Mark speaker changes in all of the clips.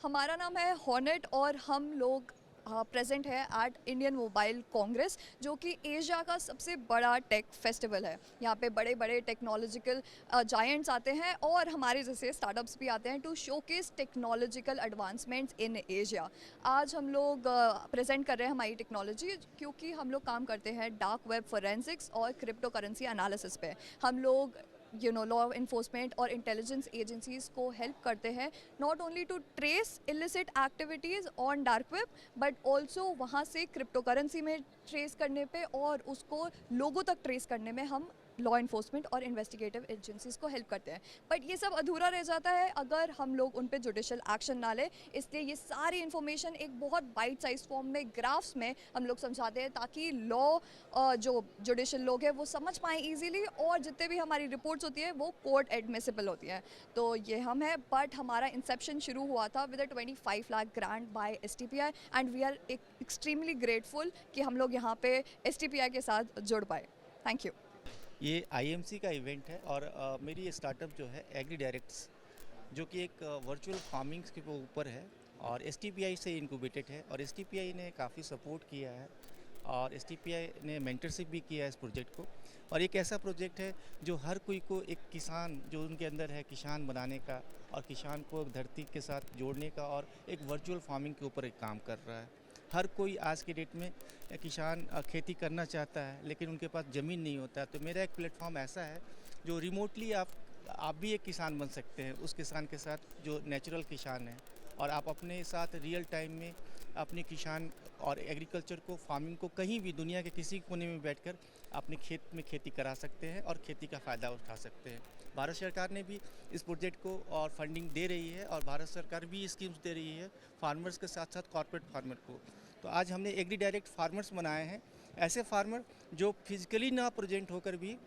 Speaker 1: हमारा नाम है हॉर्नेट और हम लोग प्रेजेंट है एट इंडियन मोबाइल कांग्रेस, जो कि एशिया का सबसे बड़ा टेक फेस्टिवल है। यहाँ पे बड़े बड़े टेक्नोलॉजिकल जायंट्स आते हैं और हमारे जैसे स्टार्टअप्स भी आते हैं to showcase technological advancements in Asia. आज हम लोग प्रेजेंट कर रहे हैं हमारी टेक्नोलॉजी, क्योंकि हम लोग काम करते हैं डार्क वेब फोरेंसिक्स और क्रिप्टो करेंसी एनालिसिस पे। हम लोग लॉ इन्फोर्समेंट और इंटेलिजेंस एजेंसीज को हेल्प करते हैं not only to trace illicit activities on dark web, but also वहाँ से क्रिप्टो करेंसी में ट्रेस करने पे और उसको लोगों तक ट्रेस करने में हम लॉ इन्फोर्समेंट और इन्वेस्टिगेटिव एजेंसीज को हेल्प करते हैं। बट ये सब अधूरा रह जाता है अगर हम लोग उन पे जुडिशल एक्शन ना लें। इसलिए ये सारी इन्फॉर्मेशन एक बहुत बाइट साइज फॉर्म में ग्राफ्स में हम लोग समझाते हैं, ताकि लॉ जो जुडिशल लोग हैं वो समझ पाएँ ईजीली, और जितने भी हमारी रिपोर्ट्स होती है वो कोर्ट एडमिसिबल होती हैं। तो ये हम है, बट हमारा इंसेप्शन शुरू हुआ था with 25 lakh grant by STPI, and we are extremely grateful कि हम लोग यहाँ पे STPI के साथ जुड़ पाए। Thank you.
Speaker 2: ये IMC का इवेंट है और मेरी ये स्टार्टअप जो है एग्री डायरेक्ट्स, जो कि एक वर्चुअल फार्मिंग के ऊपर है और STPI से इनक्यूबेटेड है और STPI ने काफ़ी सपोर्ट किया है और STPI ने मेंटरशिप भी किया है इस प्रोजेक्ट को। और एक ऐसा प्रोजेक्ट है जो हर कोई को एक किसान जो उनके अंदर है किसान बनाने का और किसान को धरती के साथ जोड़ने का और एक वर्चुअल फार्मिंग के ऊपर एक काम कर रहा है। हर कोई आज के डेट में किसान खेती करना चाहता है, लेकिन उनके पास ज़मीन नहीं होता है। तो मेरा एक प्लेटफॉर्म ऐसा है जो रिमोटली आप भी एक किसान बन सकते हैं उस किसान के साथ जो नेचुरल किसान है, और आप अपने साथ रियल टाइम में अपने किसान और एग्रीकल्चर को फार्मिंग को कहीं भी दुनिया के किसी कोने में बैठकर अपने खेत में खेती करा सकते हैं और खेती का फ़ायदा उठा सकते हैं। भारत सरकार ने भी इस प्रोजेक्ट को और फंडिंग दे रही है और भारत सरकार भी स्कीम्स दे रही है फार्मर्स के साथ साथ कॉर्पोरेट फार्मर को। तो आज हमने एग्री डायरेक्ट फार्मर्स बनाए हैं, ऐसे फार्मर जो फिजिकली ना प्रेजेंट होकर भी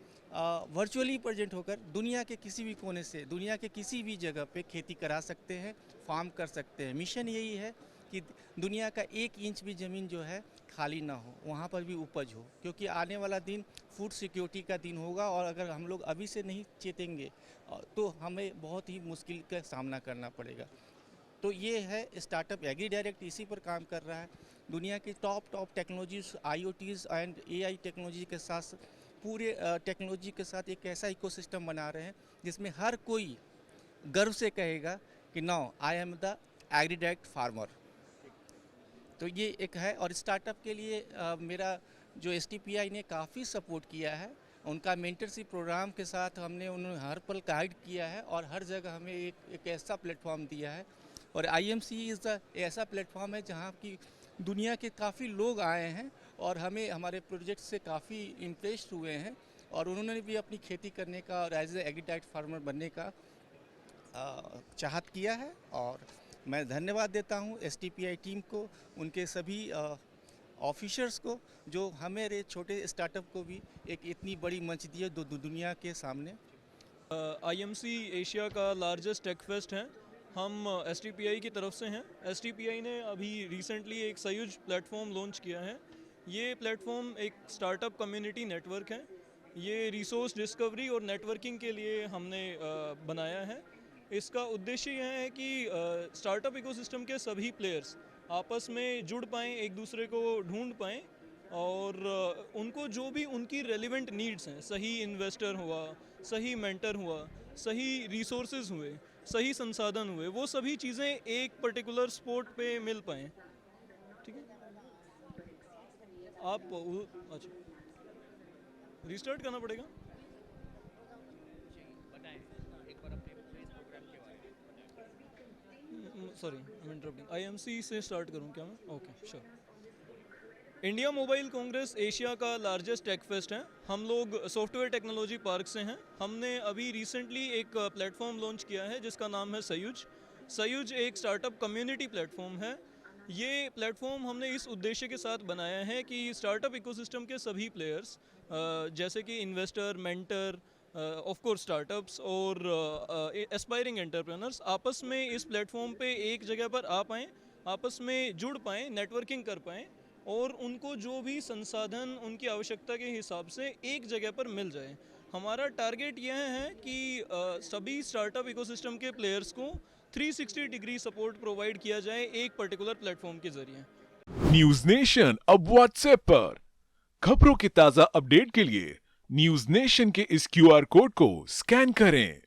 Speaker 2: वर्चुअली प्रेजेंट होकर दुनिया के किसी भी कोने से दुनिया के किसी भी जगह पे खेती करा सकते हैं, फार्म कर सकते हैं। मिशन यही है कि दुनिया का 1 इंच भी ज़मीन जो है खाली ना हो, वहाँ पर भी उपज हो, क्योंकि आने वाला दिन फूड सिक्योरिटी का दिन होगा और अगर हम लोग अभी से नहीं चेतेंगे तो हमें बहुत ही मुश्किल का सामना करना पड़ेगा। तो ये है स्टार्टअप एग्री डायरेक्ट, इसी पर काम कर रहा है। दुनिया की top technologies IoTs and AI technology के साथ पूरे टेक्नोलॉजी के साथ एक ऐसा इकोसिस्टम बना रहे हैं जिसमें हर कोई गर्व से कहेगा कि now I am the agri direct farmer. तो ये एक है। और स्टार्टअप के लिए मेरा जो STPI ने काफ़ी सपोर्ट किया है, उनका मेंटरशिप प्रोग्राम के साथ हमने उन्हें हर पल गाइड किया है और हर जगह हमें एक ऐसा प्लेटफॉर्म दिया है। और IMC इज़ द ऐसा प्लेटफॉर्म है जहाँ की दुनिया के काफ़ी लोग आए हैं और हमें हमारे प्रोजेक्ट से काफ़ी इम्प्रेस्ड हुए हैं और उन्होंने भी अपनी खेती करने का और एज ए एग्रीटाइट फार्मर बनने का चाहत किया है। और मैं धन्यवाद देता हूँ STPI टीम को, उनके सभी ऑफिसर्स को, जो हमारे छोटे स्टार्टअप को भी एक इतनी बड़ी मंच दी है दुनिया के सामने।
Speaker 3: IMC एशिया का लार्जेस्ट टेक फेस्ट है। हम STPI की तरफ से हैं। STPI ने अभी रिसेंटली एक सयुज प्लेटफॉर्म लॉन्च किया है। ये प्लेटफॉर्म एक स्टार्टअप कम्युनिटी नेटवर्क है। ये रिसोर्स डिस्कवरी और नेटवर्किंग के लिए हमने बनाया है। इसका उद्देश्य यह है कि स्टार्टअप इकोसिस्टम के सभी प्लेयर्स आपस में जुड़ पाएँ, एक दूसरे को ढूंढ पाएँ और उनको जो भी उनकी रेलिवेंट नीड्स हैं, सही इन्वेस्टर हुआ, सही मेंटर हुआ, सही रिसोर्सेज हुए, सही संसाधन हुए, वो सभी चीज़ें एक पर्टिकुलर स्पॉट पे मिल पाएँ। ठीक है, अच्छा रिस्टार्ट करना पड़ेगा। Sorry, I am interrupting. IMC से स्टार्ट करूँ क्या मैं? Okay, sure. India mobile Congress Asia का लार्जेस्ट टेक फेस्ट है। हम लोग सॉफ्टवेयर टेक्नोलॉजी पार्क से हैं। हमने अभी रिसेंटली एक प्लेटफॉर्म लॉन्च किया है जिसका नाम है सयुज। सयुज एक स्टार्टअप कम्युनिटी प्लेटफॉर्म है। ये प्लेटफॉर्म हमने इस उद्देश्य के साथ बनाया है कि स्टार्टअप इकोसिस्टम के सभी प्लेयर्स जैसे कि investor, mentor, of course startups और एस्पायरिंग एंटरप्रेनर्स आपस में इस प्लेटफॉर्म पे एक जगह पर आ पाएँ, आपस में जुड़ पाएँ, नेटवर्किंग कर पाएँ और उनको जो भी संसाधन उनकी आवश्यकता के हिसाब से एक जगह पर मिल जाए। हमारा टारगेट यह है कि सभी स्टार्टअप इकोसिस्टम के प्लेयर्स को 360 डिग्री सपोर्ट प्रोवाइड किया जाए एक पर्टिकुलर प्लेटफॉर्म के जरिए।
Speaker 4: न्यूज नेशन अब व्हाट्सएप पर खबरों के ताजा अपडेट के लिए न्यूज नेशन के इस क्यूआर कोड को स्कैन करें।